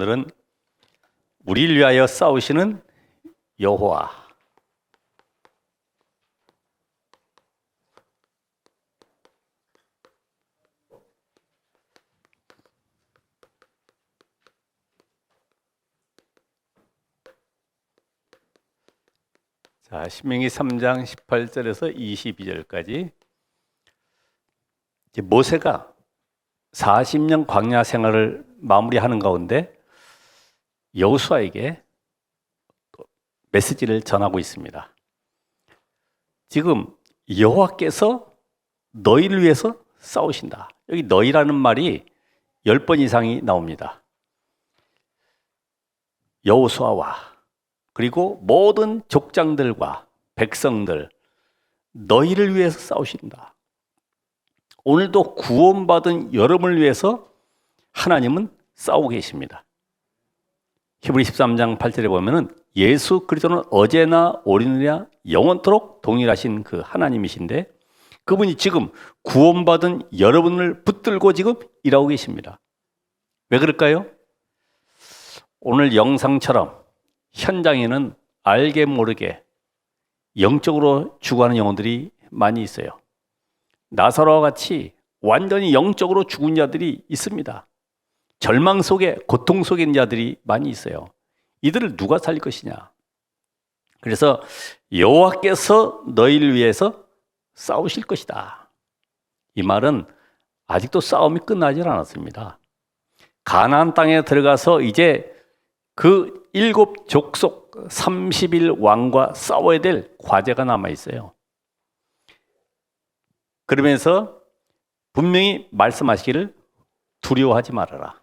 오늘은 우리를 위하여 싸우시는 여호와. 자, 신명기 3장 18절에서 22절까지 모세가 40년 광야 생활을 마무리하는 가운데 여호수아에게 메시지를 전하고 있습니다. 지금 여호와께서 너희를 위해서 싸우신다. 여기 너희라는 말이 10번 이상이 나옵니다. 여호수아와 그리고 모든 족장들과 백성들 너희를 위해서 싸우신다. 오늘도 구원받은 여러분을 위해서 하나님은 싸우고 계십니다. 히브리 13장 8절에 보면은 예수 그리스도는 어제나 오늘이나 영원토록 동일하신 그 하나님이신데 그분이 지금 구원받은 여러분을 붙들고 지금 일하고 계십니다. 왜 그럴까요? 오늘 영상처럼 현장에는 알게 모르게 영적으로 죽어가는 영혼들이 많이 있어요. 나사로와 같이 완전히 영적으로 죽은 자들이 있습니다. 절망 속에 고통 속에 있는 자들이 많이 있어요. 이들을 누가 살릴 것이냐? 그래서 여호와께서 너희를 위해서 싸우실 것이다. 이 말은 아직도 싸움이 끝나질 않았습니다. 가나안 땅에 들어가서 이제 그 7족속 30일 왕과 싸워야 될 과제가 남아 있어요. 그러면서 분명히 말씀하시기를 두려워하지 말아라.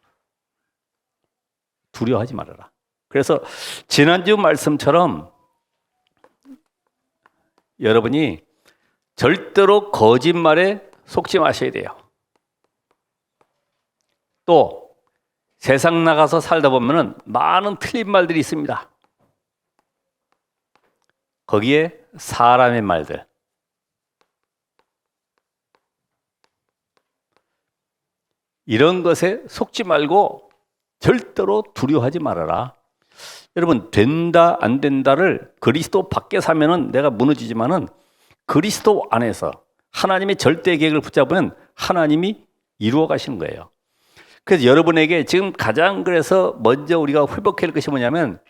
두려워하지 말아라. 그래서 지난주 말씀처럼 여러분이 절대로 거짓말에 속지 마셔야 돼요. 또 세상 나가서 살다 보면은 많은 틀린 말들이 있습니다. 거기에 사람의 말들, 이런 것에 속지 말고 절대로 두려워하지 말아라. 여러분, 된다 안 된다를 그리스도 밖에 사면은 내가 무너지지만은 그리스도 안에서 하나님의 절대 계획을 붙잡으면 하나님이 이루어 가시는 거예요. 그래서 여러분에게 지금 가장 그래서 먼저 우리가 회복해야 할 것이 뭐냐면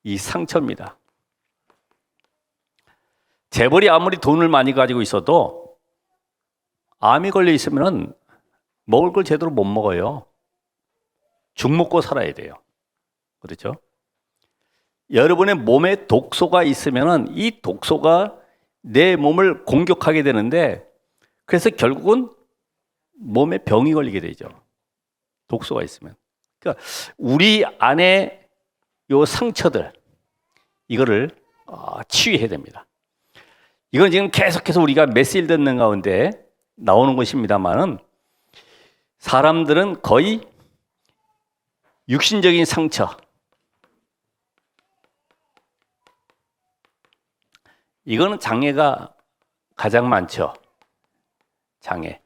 이 상처입니다. 재벌이 아무리 돈을 많이 가지고 있어도 암이 걸려 있으면은 먹을 걸 제대로 못 먹어요. 죽 먹고 살아야 돼요. 그렇죠? 여러분의 몸에 독소가 있으면은 이 독소가 내 몸을 공격하게 되는데 그래서 결국은 몸에 병이 걸리게 되죠. 독소가 있으면. 그러니까 우리 안에 요 상처들 이거를 치유해야 됩니다. 이건 지금 계속해서 우리가 메시지를 듣는 가운데 나오는 것입니다만은 사람들은 거의 육신적인 상처 이거는 장애가 가장 많죠. 장애.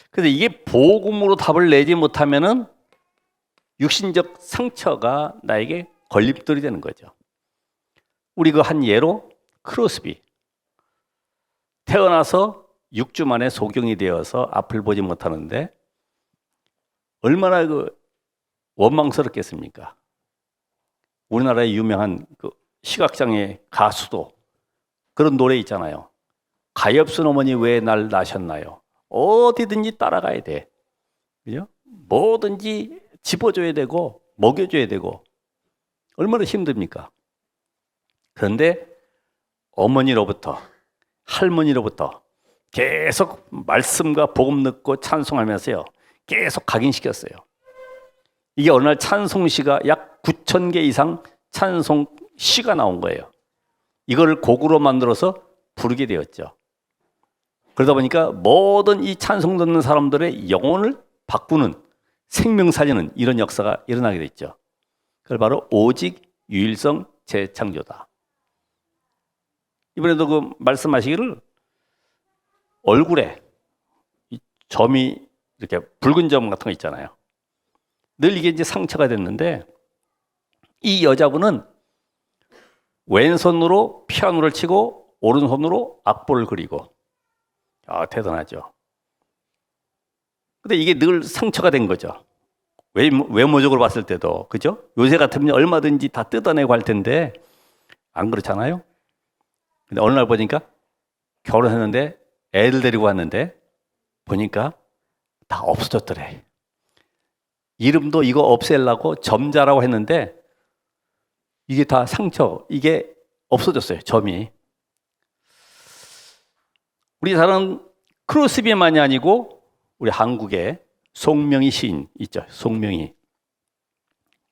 그래서 이게 복음으로 답을 내지 못하면은 육신적 상처가 나에게 걸림돌이 되는 거죠. 우리 그 한 예로 크로스비 태어나서 6주 만에 소경이 되어서 앞을 보지 못하는데 얼마나 그 원망스럽겠습니까? 우리나라의 유명한 그 시각장애 가수도 그런 노래 있잖아요. 가엾은 어머니 왜 날 낳으셨나요? 어디든지 따라가야 돼. 그죠? 뭐든지 집어줘야 되고 먹여줘야 되고 얼마나 힘듭니까? 그런데 어머니로부터 할머니로부터 계속 말씀과 복음 듣고 찬송하면서요. 계속 각인시켰어요. 이게 어느 날 찬송시가 약 9,000개 이상 찬송시가 나온 거예요. 이걸 곡으로 만들어서 부르게 되었죠. 그러다 보니까 모든 이 찬송 듣는 사람들의 영혼을 바꾸는 생명 살리는 이런 역사가 일어나게 됐죠. 그걸 바로 오직 유일성 재창조다. 이번에도 그 말씀하시기를 얼굴에 이 점이 이렇게 붉은 점 같은 거 있잖아요. 늘 이게 이제 상처가 됐는데 이 여자분은 왼손으로 피아노를 치고 오른손으로 악보를 그리고 대단하죠. 근데 이게 늘 상처가 된 거죠. 외모적으로 봤을 때도 그죠? 요새 같으면 얼마든지 다 뜯어내고 할 텐데 안 그렇잖아요. 근데 어느 날 보니까 결혼했는데 애들 데리고 왔는데 보니까 다 없어졌더래. 이름도 이거 없애려고 점자라고 했는데 이게 다 상처, 이게 없어졌어요. 점이. 우리나라는 크로스비만이 아니고 우리 한국에 송명희 시인 있죠. 송명희.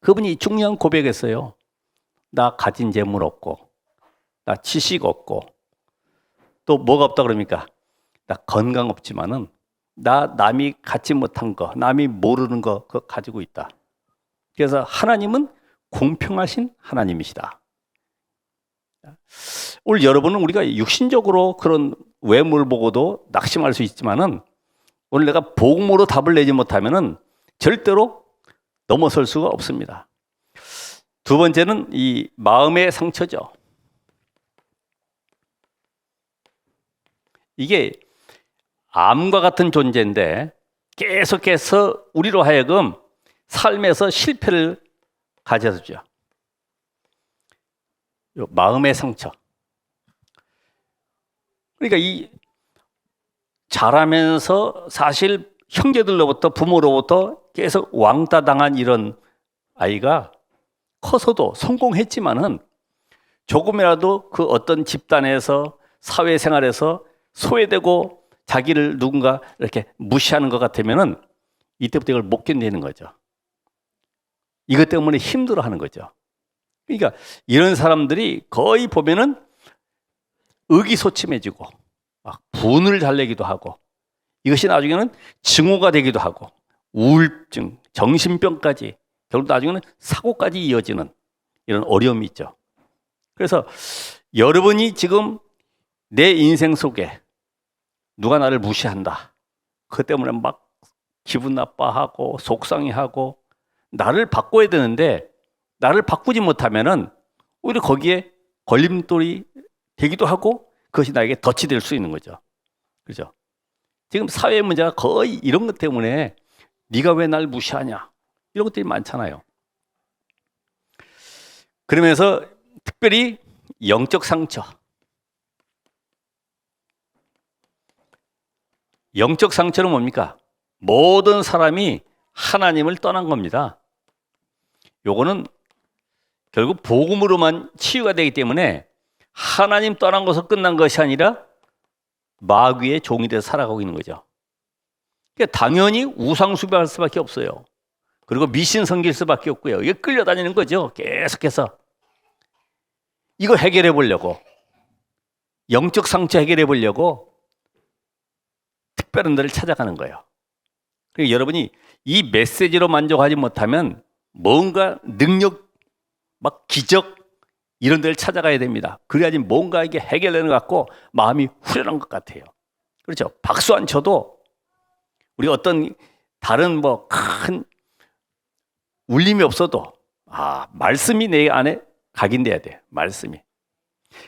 그분이 중요한 고백했어요. 나 가진 재물 없고 나 지식 없고 또 뭐가 없다 그럽니까? 나 건강 없지만은 나 남이 갖지 못한 거, 남이 모르는 거 그거 가지고 있다. 그래서 하나님은 공평하신 하나님이시다. 오늘 여러분은 우리가 육신적으로 그런 외모를 보고도 낙심할 수 있지만은 오늘 내가 복음으로 답을 내지 못하면은 절대로 넘어설 수가 없습니다. 두 번째는 이 마음의 상처죠. 이게 암과 같은 존재인데 계속해서 우리로 하여금 삶에서 실패를 가져주죠. 마음의 상처. 그러니까 이 자라면서 사실 형제들로부터 부모로부터 계속 왕따 당한 이런 아이가 커서도 성공했지만은 조금이라도 그 어떤 집단에서 사회생활에서 소외되고 자기를 누군가 이렇게 무시하는 것 같으면은 이때부터 이걸 못 견디는 거죠. 이것 때문에 힘들어하는 거죠. 그러니까 이런 사람들이 거의 보면은 의기소침해지고 막 분을 잘 내기도 하고 이것이 나중에는 증오가 되기도 하고 우울증, 정신병까지 결국 나중에는 사고까지 이어지는 이런 어려움이 있죠. 그래서 여러분이 지금 내 인생 속에 누가 나를 무시한다. 그 때문에 막 기분 나빠하고 속상해하고 나를 바꿔야 되는데 나를 바꾸지 못하면은 오히려 거기에 걸림돌이 되기도 하고 그것이 나에게 덫이 될 수 있는 거죠. 그죠? 지금 사회 문제가 거의 이런 것 때문에 네가 왜 날 무시하냐 이런 것들이 많잖아요. 그러면서 특별히 영적 상처. 영적 상처는 뭡니까? 모든 사람이 하나님을 떠난 겁니다. 요거는 결국 복음으로만 치유가 되기 때문에 하나님 떠난 것으로 끝난 것이 아니라 마귀의 종이 돼서 살아가고 있는 거죠. 그러니까 당연히 우상숭배할 수밖에 없어요. 그리고 미신 섬길 수밖에 없고요. 이게 끌려다니는 거죠. 계속해서. 이거 해결해 보려고 영적 상처 해결해 보려고 특별한 데를 찾아가는 거예요. 그러니까 여러분이 이 메시지로 만족하지 못하면 뭔가 능력, 막 기적 이런 데를 찾아가야 됩니다. 그래야지 뭔가 이게 해결되는 것 같고 마음이 후련한 것 같아요. 그렇죠? 박수 안 쳐도 우리 어떤 다른 뭐 큰 울림이 없어도 말씀이 내 안에 각인돼야 돼. 말씀이.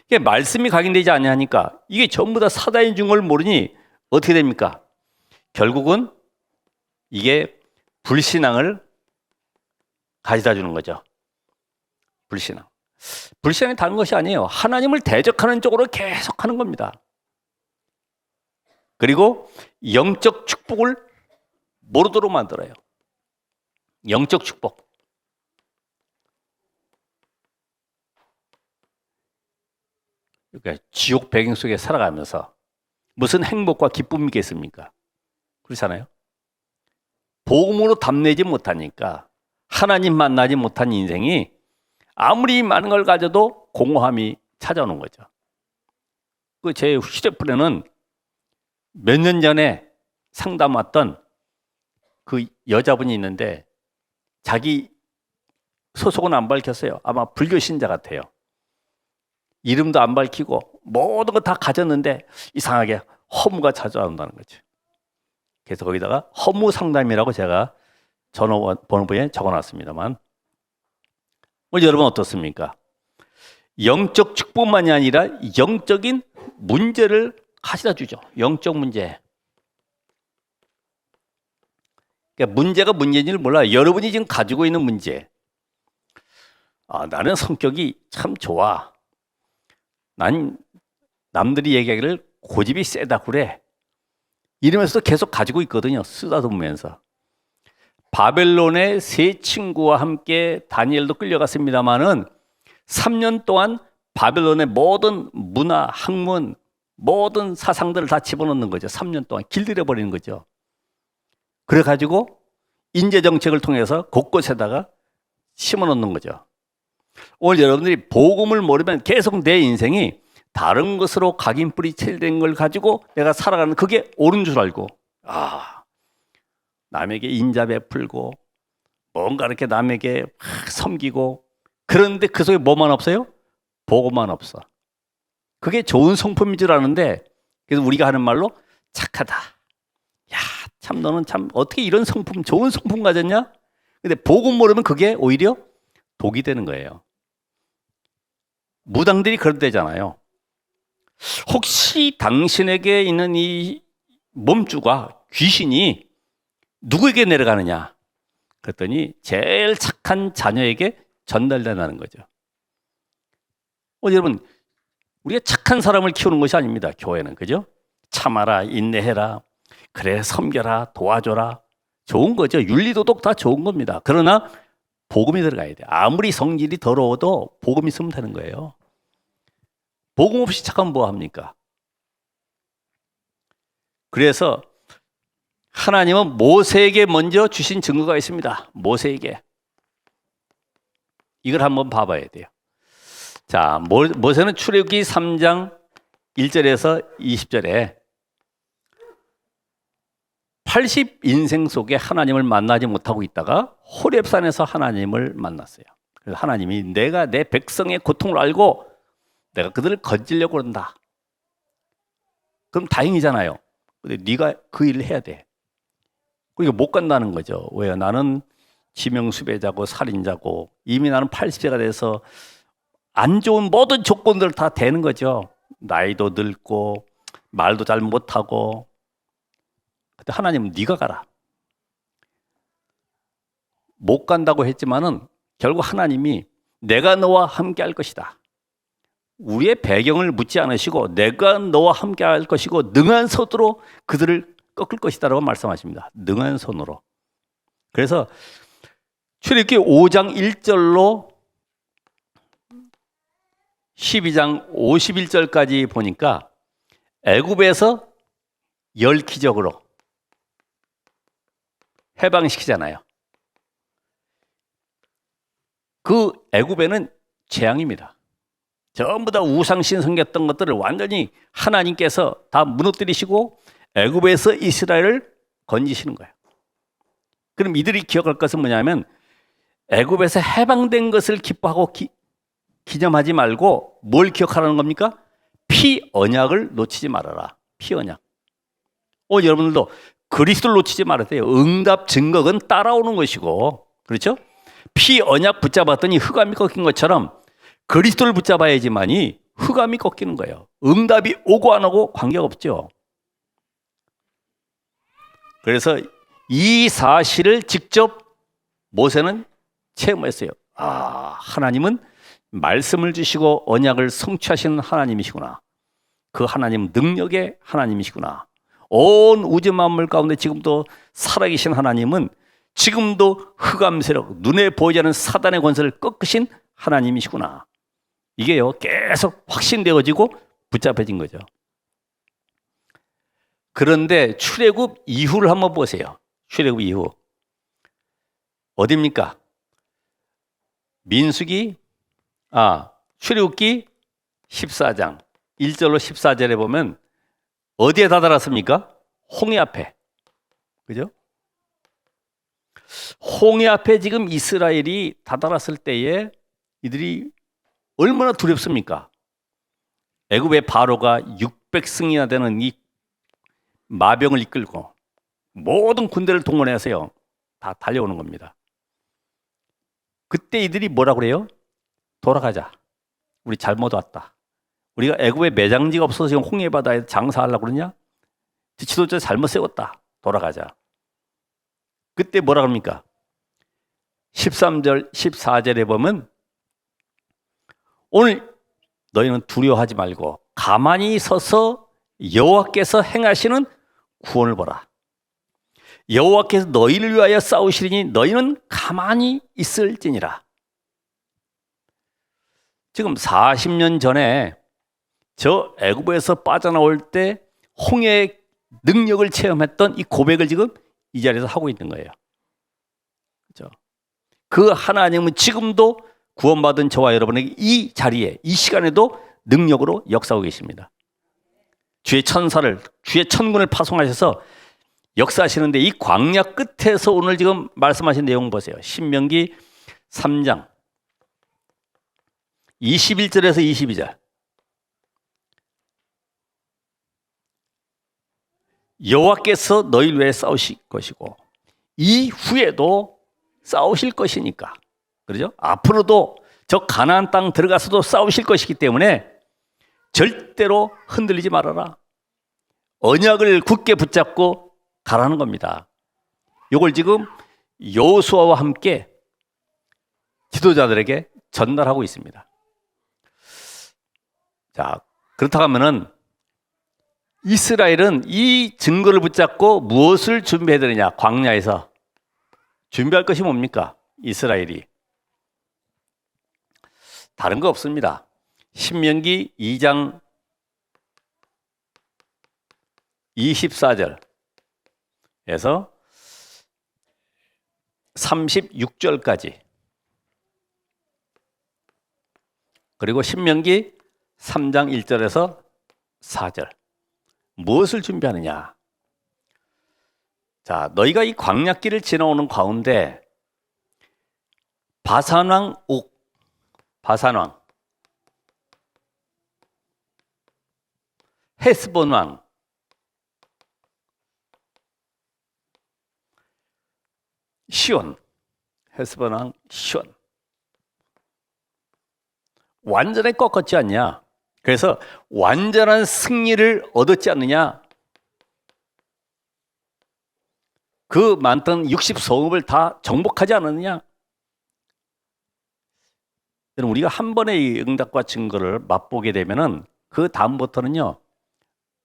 이게 말씀이 각인되지 않냐니까 이게 전부 다 사단이 준 걸 모르니 어떻게 됩니까? 결국은 이게 불신앙을 가져다 주는 거죠. 불신앙. 불신앙이 다른 것이 아니에요. 하나님을 대적하는 쪽으로 계속 하는 겁니다. 그리고 영적 축복을 모르도록 만들어요. 영적 축복. 그러니까 지옥 배경 속에 살아가면서 무슨 행복과 기쁨이 있겠습니까? 그렇잖아요. 복음으로 답내지 못하니까 하나님 만나지 못한 인생이 아무리 많은 걸 가져도 공허함이 찾아오는 거죠. 그 제 휴대폰에는 몇 년 전에 상담 왔던 그 여자분이 있는데 자기 소속은 안 밝혔어요. 아마 불교 신자 같아요. 이름도 안 밝히고 모든 거 다 가졌는데 이상하게 허무가 찾아온다는 거죠. 그래서 거기다가 허무 상담이라고 제가 전화번호부에 적어놨습니다만, 여러분 어떻습니까? 영적 축복만이 아니라 영적인 문제를 가져다 주죠. 영적 문제. 그러니까 문제가 문제인지를 몰라요. 여러분이 지금 가지고 있는 문제. 나는 성격이 참 좋아. 난 남들이 얘기하기를 고집이 세다 그래. 이러면서도 계속 가지고 있거든요. 쓰다듬으면서. 바벨론의 세 친구와 함께 다니엘도 끌려갔습니다마는 3년 동안 바벨론의 모든 문화, 학문, 모든 사상들을 다 집어넣는 거죠. 3년 동안 길들여 버리는 거죠. 그래가지고 인재정책을 통해서 곳곳에다가 심어놓는 거죠. 오늘 여러분들이 복음을 모르면 계속 내 인생이 다른 것으로 각인뿌리 체질된 걸 가지고 내가 살아가는 그게 옳은 줄 알고, 남에게 인자 베풀고 뭔가 이렇게 남에게 섬기고, 그런데 그 속에 뭐만 없어요? 복음만 없어. 그게 좋은 성품인 줄 아는데, 그래서 우리가 하는 말로 착하다. 야, 참 너는 참 어떻게 이런 성품, 좋은 성품 가졌냐? 근데 복음 모르면 그게 오히려 독이 되는 거예요. 무당들이 그런대잖아요. 혹시 당신에게 있는 이 몸주가, 귀신이 누구에게 내려가느냐? 그랬더니 제일 착한 자녀에게 전달된다는 거죠. 여러분, 우리가 착한 사람을 키우는 것이 아닙니다. 교회는. 그죠? 참아라, 인내해라, 그래 섬겨라, 도와줘라. 좋은 거죠. 윤리도덕 다 좋은 겁니다. 그러나 복음이 들어가야 돼. 아무리 성질이 더러워도 복음이 있으면 되는 거예요. 복음 없이 착하면 뭐 합니까? 그래서 하나님은 모세에게 먼저 주신 증거가 있습니다. 모세에게. 이걸 한번 봐봐야 돼요. 자, 모세는 출애굽기 3장 1절에서 20절에 80인생 속에 하나님을 만나지 못하고 있다가 호렙산에서 하나님을 만났어요. 그래서 하나님이 내가 내 백성의 고통을 알고 내가 그들을 건지려고 한다. 그럼 다행이잖아요. 근데 네가 그 일을 해야 돼. 그러니까 못 간다는 거죠. 왜요? 나는 지명수배자고 살인자고 이미 나는 80세가 돼서 안 좋은 모든 조건들 다 되는 거죠. 나이도 늙고 말도 잘 못하고. 근데 하나님은 네가 가라. 못 간다고 했지만은 결국 하나님이 내가 너와 함께 할 것이다. 우리의 배경을 묻지 않으시고 내가 너와 함께 할 것이고 능한 손으로 그들을 꺾을 것이다라고 말씀하십니다. 능한 손으로. 그래서 출애굽기 5장 1절로 12장 51절까지 보니까 애굽에서 열 기적으로 해방시키잖아요. 그 애굽에는 재앙입니다. 전부 다 우상신 섬겼던 것들을 완전히 하나님께서 다 무너뜨리시고 애굽에서 이스라엘을 건지시는 거예요. 그럼 이들이 기억할 것은 뭐냐면 애굽에서 해방된 것을 기뻐하고 기념하지 말고 뭘 기억하라는 겁니까? 피 언약을 놓치지 말아라. 피 언약. 여러분들도 그리스도를 놓치지 말아야 돼요. 응답 증거는 따라오는 것이고, 그렇죠? 피 언약 붙잡았더니 흑암이 꺾인 것처럼 그리스도를 붙잡아야지만이 흑암이 꺾이는 거예요. 응답이 오고 안 오고 관계없죠. 그래서 이 사실을 직접 모세는 체험했어요. 하나님은 말씀을 주시고 언약을 성취하시는 하나님이시구나. 그 하나님은 능력의 하나님이시구나. 온 우주 만물 가운데 지금도 살아계신 하나님은 지금도 흑암 세력, 눈에 보이지 않는 사단의 권세를 꺾으신 하나님이시구나. 이게요, 계속 확신되어지고 붙잡혀진 거죠. 그런데 출애굽 이후를 한번 보세요. 출애굽 이후. 어디입니까? 출애굽기 14장 1절로 14절에 보면 어디에 다다랐습니까? 홍해 앞에. 그죠? 홍해 앞에 지금 이스라엘이 다다랐을 때에 이들이 얼마나 두렵습니까? 애굽의 바로가 600승이나 되는 이 마병을 이끌고 모든 군대를 동원해서요, 다 달려오는 겁니다. 그때 이들이 뭐라 그래요? 돌아가자. 우리 잘못 왔다. 우리가 애굽에 매장지가 없어서 지금 홍해 바다에 장사하려고 그러냐? 지도자 잘못 세웠다. 돌아가자. 그때 뭐라 그럽니까? 13절, 14절에 보면 오늘 너희는 두려워하지 말고 가만히 서서 여호와께서 행하시는 구원을 보라. 여호와께서 너희를 위하여 싸우시리니 너희는 가만히 있을지니라. 지금 40년 전에 저 애굽에서 빠져나올 때 홍해의 능력을 체험했던 이 고백을 지금 이 자리에서 하고 있는 거예요. 그렇죠? 그 하나님은 지금도 구원받은 저와 여러분에게 이 자리에, 이 시간에도 능력으로 역사하고 계십니다. 주의 천사를, 주의 천군을 파송하셔서 역사하시는데 이 광야 끝에서 오늘 지금 말씀하신 내용 보세요. 신명기 3장 21절에서 22절. 여호와께서 너희를 위해 싸우실 것이고 이후에도 싸우실 것이니까. 그렇죠? 앞으로도 저 가나안 땅 들어가서도 싸우실 것이기 때문에 절대로 흔들리지 말아라. 언약을 굳게 붙잡고 가라는 겁니다. 이걸 지금 여호수아와 함께 지도자들에게 전달하고 있습니다. 자, 그렇다고 하면은 이스라엘은 이 증거를 붙잡고 무엇을 준비해야 되느냐? 광야에서 준비할 것이 뭡니까? 이스라엘이 다른 거 없습니다. 신명기 2장 24절에서 36절까지 그리고 신명기 3장 1절에서 4절 무엇을 준비하느냐? 자, 너희가 이 광야길을 지나오는 가운데 바산왕 옥, 바산왕, 헤스본왕, 시온, 헤스본왕 시온 완전히 꺾었지 않냐? 그래서 완전한 승리를 얻었지 않느냐? 그 많던 60성읍을 다 정복하지 않았느냐? 여러분, 우리가 한 번의 이 응답과 증거를 맛보게 되면은 그 다음부터는요,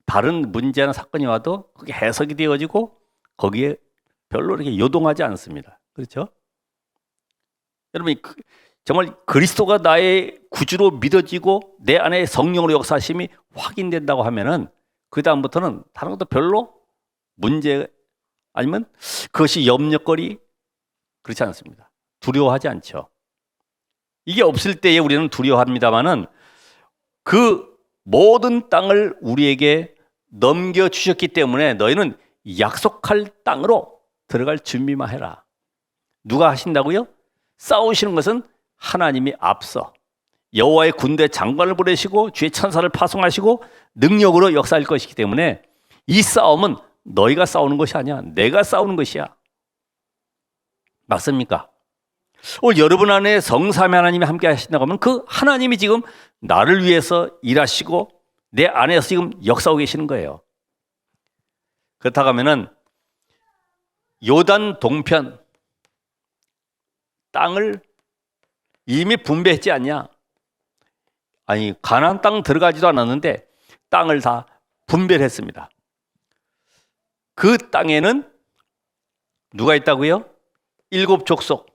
다른 문제나 사건이 와도 그게 해석이 되어지고 거기에 별로 이렇게 요동하지 않습니다. 그렇죠? 여러분, 정말 그리스도가 나의 구주로 믿어지고 내 안에 성령으로 역사하심이 확인된다고 하면은 그 다음부터는 다른 것도 별로 문제 아니면 그것이 염려거리 그렇지 않습니다. 두려워하지 않죠. 이게 없을 때에 우리는 두려워합니다만은 그 모든 땅을 우리에게 넘겨주셨기 때문에 너희는 약속할 땅으로 들어갈 준비만 해라. 누가 하신다고요? 싸우시는 것은 하나님이 앞서 여호와의 군대 장관을 보내시고 주의 천사를 파송하시고 능력으로 역사할 것이기 때문에 이 싸움은 너희가 싸우는 것이 아니야. 내가 싸우는 것이야. 맞습니까? 오늘 여러분 안에 성삼위 하나님이 함께 하신다고 하면 그 하나님이 지금 나를 위해서 일하시고 내 안에서 지금 역사하고 계시는 거예요. 그렇다고 하면은 요단 동편 땅을 이미 분배했지 않냐? 아니, 가나안 땅 들어가지도 않았는데 땅을 다 분배를 했습니다. 그 땅에는 누가 있다고요? 7족속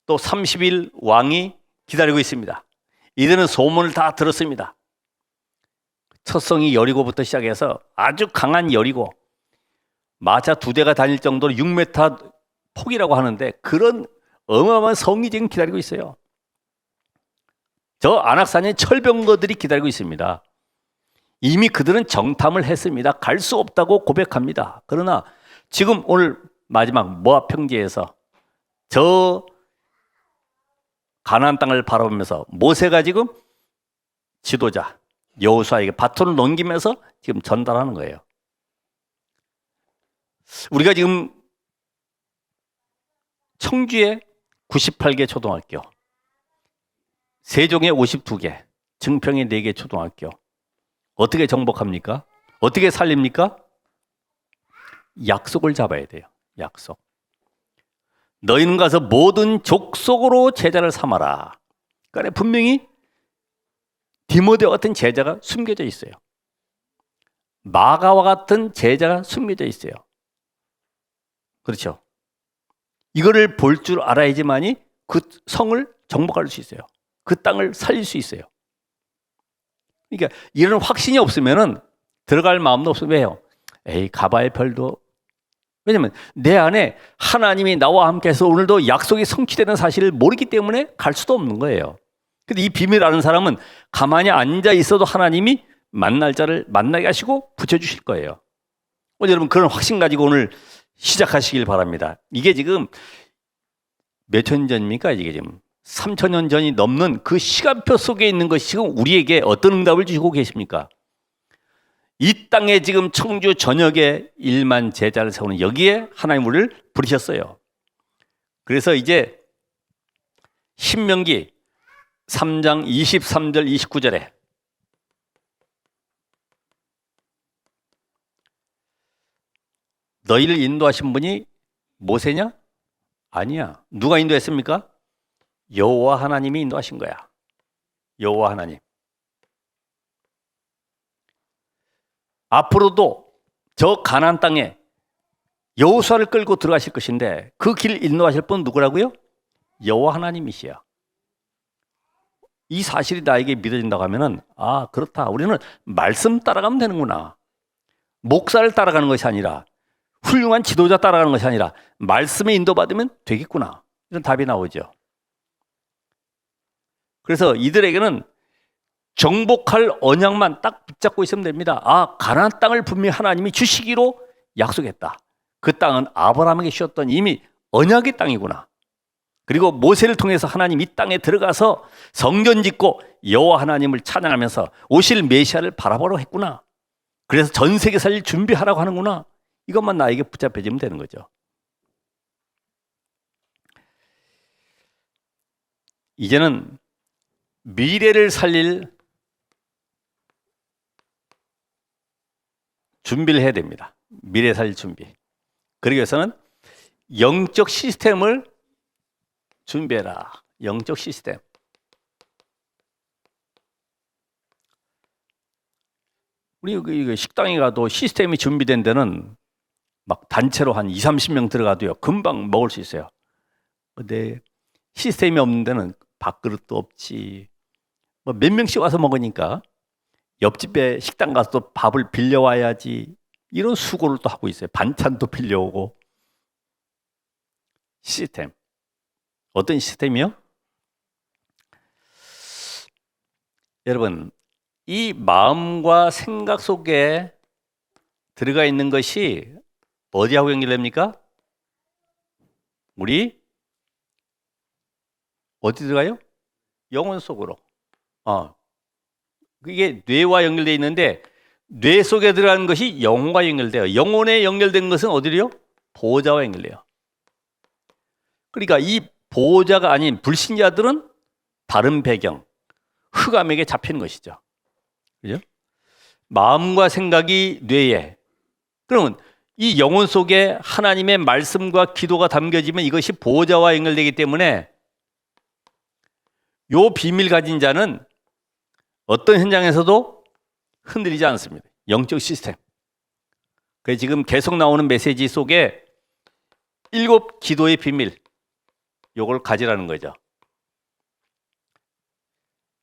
또 30일 왕이 기다리고 있습니다. 이들은 소문을 다 들었습니다. 첫 성이 여리고부터 시작해서 아주 강한 여리고 마차 2대가 다닐 정도로 6m 폭이라고 하는데 그런 어마어마한 성이 지금 기다리고 있어요. 저 안악산에 철병거들이 기다리고 있습니다. 이미 그들은 정탐을 했습니다. 갈 수 없다고 고백합니다. 그러나 지금 오늘 마지막 모압 평지에서 저 가나안 땅을 바라보면서 모세가 지금 지도자 여호수아에게 바톤을 넘기면서 지금 전달하는 거예요. 우리가 지금 청주에 98개 초등학교, 세종에 52개, 증평에 4개 초등학교. 어떻게 정복합니까? 어떻게 살립니까? 약속을 잡아야 돼요. 약속. 너희는 가서 모든 족속으로 제자를 삼아라. 그러니까 분명히 디모데와 같은 제자가 숨겨져 있어요. 마가와 같은 제자가 숨겨져 있어요. 그렇죠? 이거를 볼 줄 알아야지만이 그 성을 정복할 수 있어요. 그 땅을 살릴 수 있어요. 그러니까 이런 확신이 없으면은 들어갈 마음도 없어요. 왜요? 에이, 가봐야 별도. 왜냐면 내 안에 하나님이 나와 함께해서 오늘도 약속이 성취되는 사실을 모르기 때문에 갈 수도 없는 거예요. 근데 이 비밀을 아는 사람은 가만히 앉아 있어도 하나님이 만날 자를 만나게 하시고 붙여주실 거예요. 여러분 그런 확신 가지고 오늘 시작하시길 바랍니다. 이게 지금 몇 천 년 전입니까? 이게 지금 3,000년 전이 넘는 그 시간표 속에 있는 것이 지금 우리에게 어떤 응답을 주시고 계십니까? 이 땅에 지금 청주 전역에 1만 제자를 세우는 여기에 하나님 우리를 부르셨어요. 그래서 이제 신명기 3장 23절 29절에 너희를 인도하신 분이 모세냐? 아니야. 누가 인도했습니까? 여호와 하나님이 인도하신 거야. 여호와 하나님. 앞으로도 저 가나안 땅에 여호수아를 끌고 들어가실 것인데 그 길 인도하실 분 누구라고요? 여호와 하나님이시야. 이 사실이 나에게 믿어진다고 하면은 아 그렇다. 우리는 말씀 따라가면 되는구나. 목사를 따라가는 것이 아니라 훌륭한 지도자 따라가는 것이 아니라 말씀에 인도받으면 되겠구나. 이런 답이 나오죠. 그래서 이들에게는 정복할 언약만 딱 붙잡고 있으면 됩니다. 아, 가나안 땅을 분명히 하나님이 주시기로 약속했다. 그 땅은 아브라함에게 주셨던 이미 언약의 땅이구나. 그리고 모세를 통해서 하나님 이 땅에 들어가서 성전 짓고 여호와 하나님을 찬양하면서 오실 메시아를 바라보러 했구나. 그래서 전 세계 살릴 준비하라고 하는구나. 이것만 나에게 붙잡혀지면 되는 거죠. 이제는 미래를 살릴 준비를 해야 됩니다. 미래 살릴 준비. 그러기 위해서는 영적 시스템을 준비해라. 영적 시스템. 우리 식당에 가도 시스템이 준비된 데는 막 단체로 한 20, 30명 들어가도요. 금방 먹을 수 있어요. 근데 시스템이 없는 데는 밥그릇도 없지. 뭐 몇 명씩 와서 먹으니까 옆집에 식당 가서 또 밥을 빌려와야지. 이런 수고를 또 하고 있어요. 반찬도 빌려오고. 시스템. 어떤 시스템이요? 여러분, 이 마음과 생각 속에 들어가 있는 것이 어디하고 연결됩니까? 우리 어디 들어가요? 영혼 속으로. 이게 뇌와 연결되어 있는데 뇌 속에 들어가는 것이 영혼과 연결돼요. 영혼에 연결된 것은 어디로요? 보호자와 연결돼요. 그러니까 이 보호자가 아닌 불신자들은 다른 배경, 흑암에게 잡히는 것이죠. 그죠? 마음과 생각이 뇌에. 그러면 이 영혼 속에 하나님의 말씀과 기도가 담겨지면 이것이 보호자와 연결되기 때문에 요 비밀 가진 자는 어떤 현장에서도 흔들리지 않습니다. 영적 시스템. 그래서 지금 계속 나오는 메시지 속에 7 기도의 비밀, 요걸 가지라는 거죠.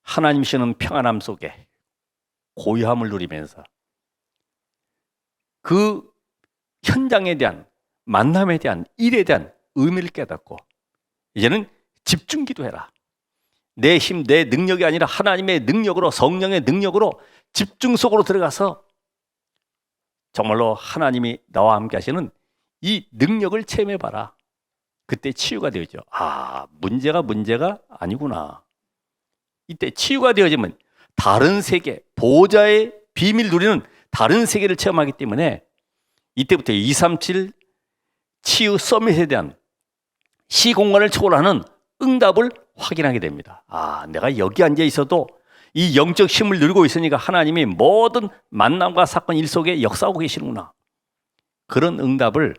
하나님 주시는 평안함 속에 고요함을 누리면서 그 현장에 대한 만남에 대한 일에 대한 의미를 깨닫고 이제는 집중 기도해라. 내 힘, 내 능력이 아니라 하나님의 능력으로, 성령의 능력으로 집중 속으로 들어가서 정말로 하나님이 나와 함께 하시는 이 능력을 체험해봐라. 그때 치유가 되어져. 아, 문제가 아니구나. 이때 치유가 되어지면 다른 세계, 보호자의 비밀 누리는 다른 세계를 체험하기 때문에 이때부터 237 치유 서밋에 대한 시공간을 초월하는 응답을 확인하게 됩니다. 아, 내가 여기 앉아 있어도 이 영적 힘을 누리고 있으니까 하나님이 모든 만남과 사건 일 속에 역사하고 계시는구나. 그런 응답을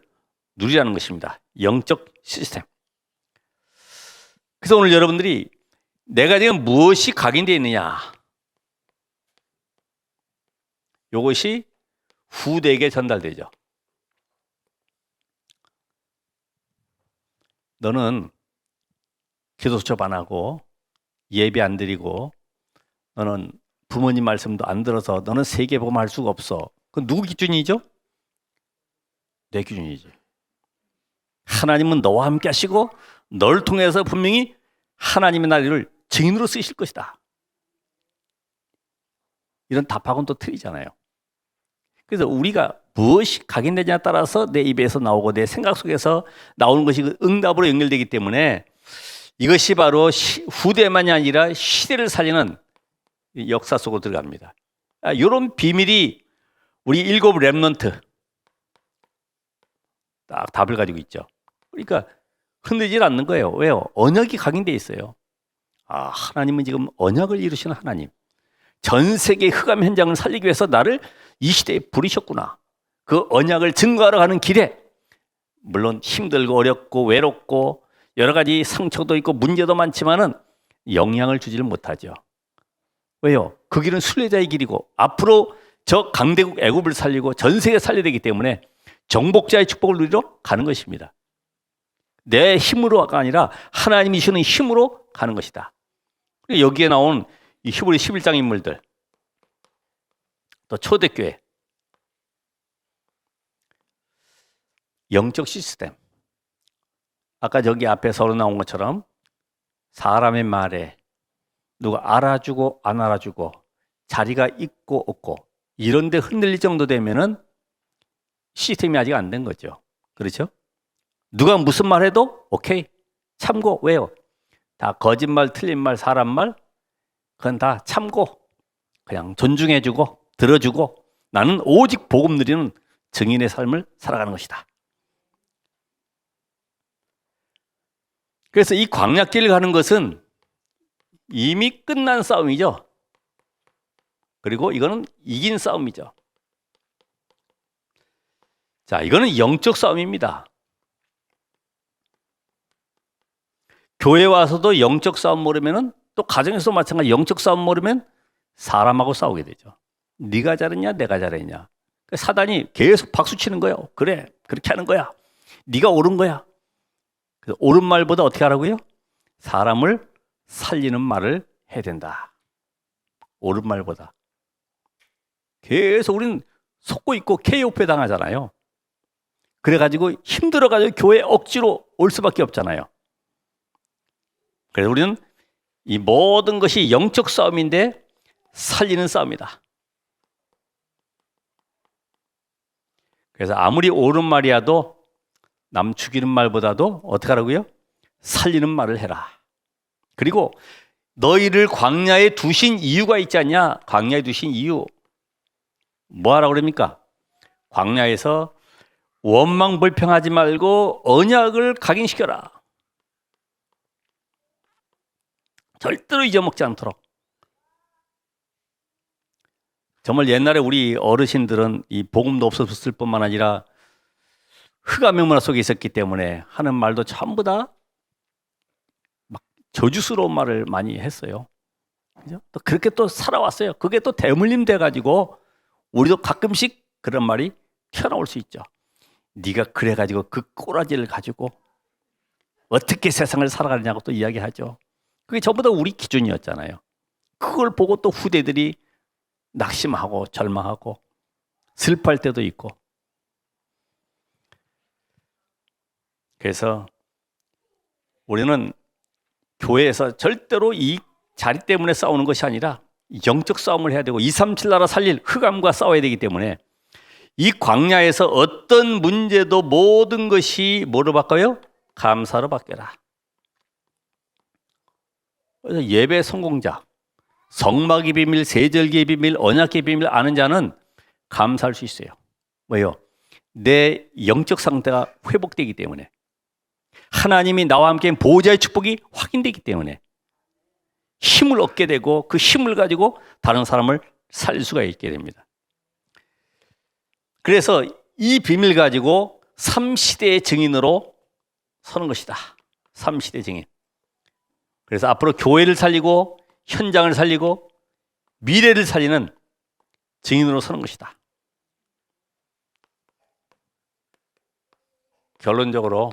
누리라는 것입니다. 영적 시스템. 그래서 오늘 여러분들이 내가 지금 무엇이 각인되어 있느냐, 이것이 후대에게 전달되죠. 너는 기도 수첩 안 하고 예배 안 드리고 너는 부모님 말씀도 안 들어서 너는 세계복음 할 수가 없어. 그건 누구 기준이죠? 내 기준이지. 하나님은 너와 함께 하시고 널 통해서 분명히 하나님의 나라를 증인으로 쓰실 것이다. 이런 답하고는 또 틀리잖아요. 그래서 우리가 무엇이 각인되냐에 따라서 내 입에서 나오고 내 생각 속에서 나오는 것이 그 응답으로 연결되기 때문에 이것이 바로 후대만이 아니라 시대를 살리는 역사 속으로 들어갑니다. 이런 비밀이 우리 7 렘넌트 딱 답을 가지고 있죠. 그러니까 흔들리질 않는 거예요. 왜요? 언약이 각인되어 있어요. 아, 하나님은 지금 언약을 이루시는 하나님. 전 세계 흑암 현장을 살리기 위해서 나를 이 시대에 부르셨구나. 그 언약을 증거하러 가는 길에 물론 힘들고 어렵고 외롭고 여러 가지 상처도 있고 문제도 많지만은 영향을 주지를 못하죠. 왜요? 그 길은 순례자의 길이고 앞으로 저 강대국 애굽을 살리고 전 세계 살려야 되기 때문에 정복자의 축복을 누리러 가는 것입니다. 내 힘으로가 아니라 하나님이 주시는 힘으로 가는 것이다. 여기에 나온 이 히브리 11장 인물들, 또 초대교회, 영적 시스템. 아까 저기 앞에 서로 나온 것처럼 사람의 말에 누가 알아주고 안 알아주고 자리가 있고 없고 이런 데 흔들릴 정도 되면은 시스템이 아직 안 된 거죠. 그렇죠? 누가 무슨 말 해도 오케이, 참고. 왜요? 다 거짓말, 틀린 말, 사람 말 그건 다 참고 그냥 존중해주고 들어주고 나는 오직 복음 누리는 증인의 삶을 살아가는 것이다. 그래서 이 광야길을 가는 것은 이미 끝난 싸움이죠. 그리고 이거는 이긴 싸움이죠. 자, 이거는 영적 싸움입니다. 교회 와서도 영적 싸움 모르면은 또 가정에서 마찬가지 영적 싸움 모르면 사람하고 싸우게 되죠. 네가 잘했냐 내가 잘했냐. 사단이 계속 박수 치는 거예요. 그래 그렇게 하는 거야. 네가 옳은 거야. 그래서 옳은 말보다 어떻게 하라고요? 사람을 살리는 말을 해야 된다. 옳은 말보다. 계속 우리는 속고 있고 KOP 당하잖아요. 그래가지고 힘들어가지고 교회에 억지로 올 수밖에 없잖아요. 그래서 우리는 이 모든 것이 영적 싸움인데 살리는 싸움이다. 그래서 아무리 옳은 말이라도 남 죽이는 말보다도 어떻게 하라고요? 살리는 말을 해라. 그리고 너희를 광야에 두신 이유가 있지 않냐? 광야에 두신 이유 뭐 하라고 그럽니까? 광야에서 원망 불평하지 말고 언약을 각인시켜라. 절대로 잊어먹지 않도록. 정말 옛날에 우리 어르신들은 이 복음도 없었을 뿐만 아니라 흑암의 문화 속에 있었기 때문에 하는 말도 전부 다 막 저주스러운 말을 많이 했어요. 그죠? 또 그렇게 또 살아왔어요. 그게 또 대물림 돼가지고 우리도 가끔씩 그런 말이 튀어나올 수 있죠. 네가 그래가지고 그 꼬라지를 가지고 어떻게 세상을 살아가느냐고 또 이야기하죠. 그게 전부 다 우리 기준이었잖아요. 그걸 보고 또 후대들이 낙심하고 절망하고 슬퍼할 때도 있고. 그래서 우리는 교회에서 절대로 이 자리 때문에 싸우는 것이 아니라 영적 싸움을 해야 되고 237 나라 살릴 흑암과 싸워야 되기 때문에 이 광야에서 어떤 문제도 모든 것이 뭐로 바꿔요? 감사로 바뀌어라. 그래서 예배 성공자, 성막의 비밀, 세절기의 비밀, 언약의 비밀 아는 자는 감사할 수 있어요. 왜요? 내 영적 상태가 회복되기 때문에. 하나님이 나와 함께 보호자의 축복이 확인되기 때문에 힘을 얻게 되고 그 힘을 가지고 다른 사람을 살릴 수가 있게 됩니다. 그래서 이 비밀 가지고 3시대의 증인으로 서는 것이다. 3시대 증인. 그래서 앞으로 교회를 살리고 현장을 살리고 미래를 살리는 증인으로 서는 것이다. 결론적으로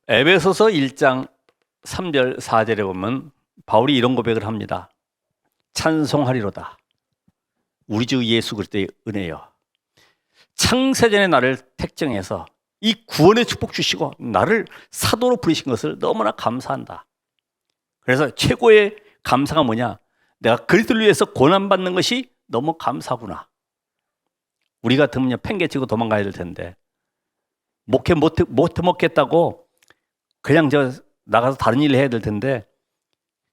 에베소서 1장 3절 4절에 보면 바울이 이런 고백을 합니다. 찬송하리로다. 우리 주 예수 그리스도의 은혜여. 창세전에 나를 택정해서 이 구원의 축복 주시고 나를 사도로 부르신 것을 너무나 감사한다. 그래서 최고의 감사가 뭐냐? 내가 그리스도를 위해서 고난받는 것이 너무 감사구나. 우리 같으면 팽개치고 도망가야 될 텐데 목회 못 먹겠다고 그냥 나가서 다른 일을 해야 될 텐데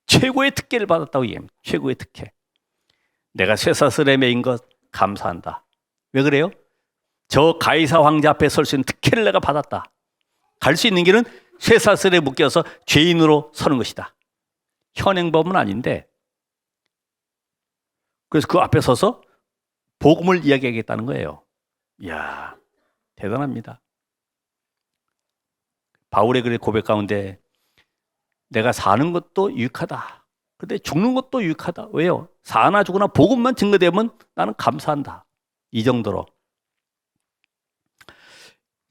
최고의 특혜를 받았다고 얘기합니다. 최고의 특혜. 내가 쇠사슬에 매인 것 감사한다. 왜 그래요? 저 가이사 황제 앞에 설 수 있는 특혜를 내가 받았다. 갈 수 있는 길은 쇠사슬에 묶여서 죄인으로 서는 것이다. 현행범은 아닌데 그래서 그 앞에 서서 복음을 이야기하겠다는 거예요. 이야, 대단합니다. 바울의 글의 고백 가운데 내가 사는 것도 유익하다. 근데 죽는 것도 유익하다. 왜요? 사나 죽으나 복음만 증거되면 나는 감사한다. 이 정도로.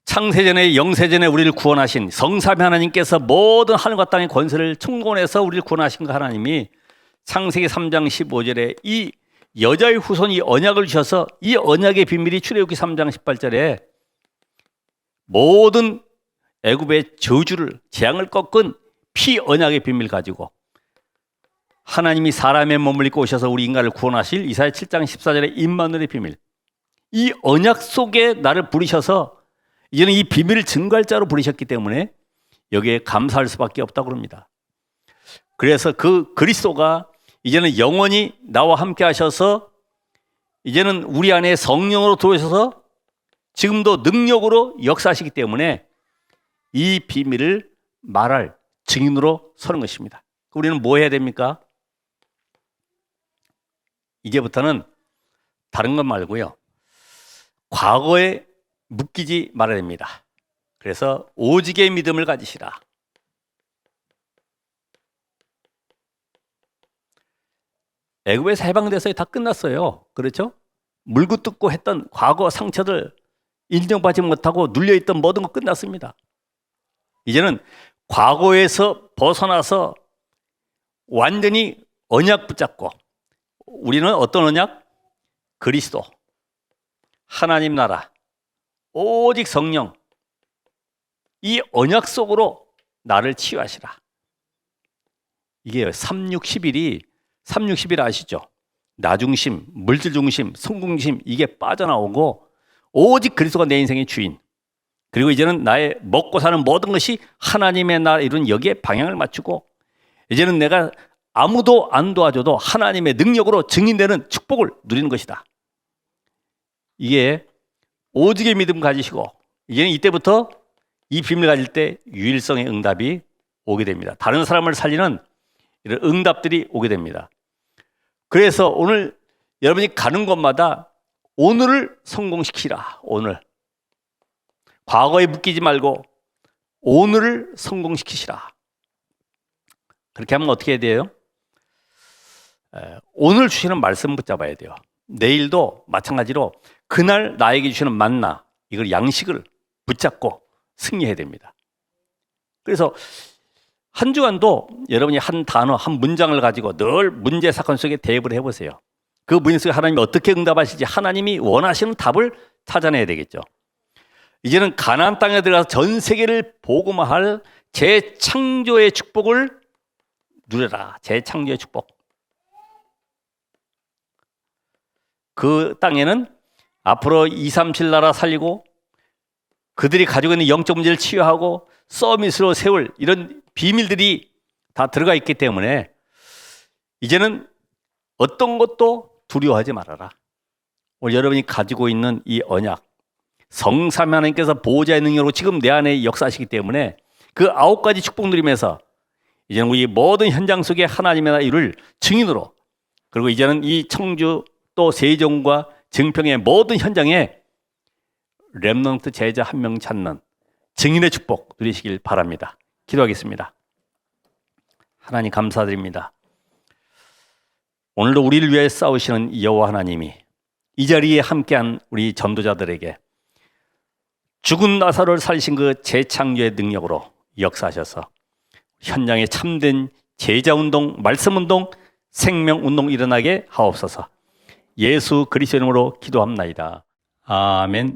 창세전에 영세전에 우리를 구원하신 성삼위 하나님께서 모든 하늘과 땅의 권세를 총권해서 우리를 구원하신 그 하나님이 창세기 3장 15절에 이 여자의 후손이 언약을 주셔서 이 언약의 비밀이 출애굽기 3장 18절에 모든 애굽의 저주를 재앙을 꺾은 피 언약의 비밀 가지고 하나님이 사람의 몸을 입고 오셔서 우리 인간을 구원하실 이사야 7장 14절에 임마누엘의 비밀, 이 언약 속에 나를 부르셔서 이제는 이 비밀을 증거할 자로 부르셨기 때문에 여기에 감사할 수밖에 없다고 합니다. 그래서 그 그리스도가 이제는 영원히 나와 함께 하셔서 이제는 우리 안에 성령으로 들어오셔서 지금도 능력으로 역사하시기 때문에 이 비밀을 말할 증인으로 서는 것입니다. 우리는 뭐 해야 됩니까? 이제부터는 다른 것 말고요. 과거에 묶이지 말아야 됩니다. 그래서 오직의 믿음을 가지시라. 애굽에서 해방돼서 다 끝났어요. 그렇죠? 물고 뜯고 했던 과거 상처들 인정받지 못하고 눌려있던 모든 거 끝났습니다. 이제는 과거에서 벗어나서 완전히 언약 붙잡고 우리는 어떤 언약? 그리스도, 하나님 나라, 오직 성령, 이 언약 속으로 나를 치유하시라. 이게 3,6,11이 3,6,11 아시죠? 나중심, 물질중심, 성공심 이게 빠져나오고 오직 그리스도가 내 인생의 주인. 그리고 이제는 나의 먹고 사는 모든 것이 하나님의 나라 이룬 여기에 방향을 맞추고 이제는 내가 아무도 안 도와줘도 하나님의 능력으로 증인되는 축복을 누리는 것이다. 이게 오직의 믿음 가지시고 이제는 이때부터 이 비밀을 가질 때 유일성의 응답이 오게 됩니다. 다른 사람을 살리는 이런 응답들이 오게 됩니다. 그래서 오늘 여러분이 가는 곳마다 오늘을 성공시키라. 오늘. 과거에 묶이지 말고 오늘을 성공시키시라. 그렇게 하면 어떻게 해야 돼요? 오늘 주시는 말씀 붙잡아야 돼요. 내일도 마찬가지로 그날 나에게 주시는 만나, 이걸 양식을 붙잡고 승리해야 됩니다. 그래서 한 주간도 여러분이 한 단어, 한 문장을 가지고 늘 문제 사건 속에 대입을 해보세요. 그 문제 속에 하나님이 어떻게 응답하실지 하나님이 원하시는 답을 찾아내야 되겠죠. 이제는 가나안 땅에 들어가서 전 세계를 복음화할 재창조의 축복을 누려라. 재창조의 축복. 그 땅에는 앞으로 237 나라 살리고 그들이 가지고 있는 영적 문제를 치유하고 서밋으로 세울 이런 비밀들이 다 들어가 있기 때문에 이제는 어떤 것도 두려워하지 말아라. 오늘 여러분이 가지고 있는 이 언약, 성삼위 하나님께서 보호자의 능력으로 지금 내 안에 역사하시기 때문에 그 9가지 축복 누리면서 이제는 우리 모든 현장 속에 하나님의 나라를 증인으로, 그리고 이제는 이 청주 또 세종과 증평의 모든 현장에 렘넌트 제자 한 명 찾는 증인의 축복 누리시길 바랍니다. 기도하겠습니다. 하나님 감사드립니다. 오늘도 우리를 위해 싸우시는 여호와 하나님이 이 자리에 함께한 우리 전도자들에게 죽은 나사로를 살리신 그 재창조의 능력으로 역사하셔서 현장에 참된 제자운동, 말씀운동, 생명운동 일어나게 하옵소서. 예수 그리스도 이름으로 기도합나이다. 아멘.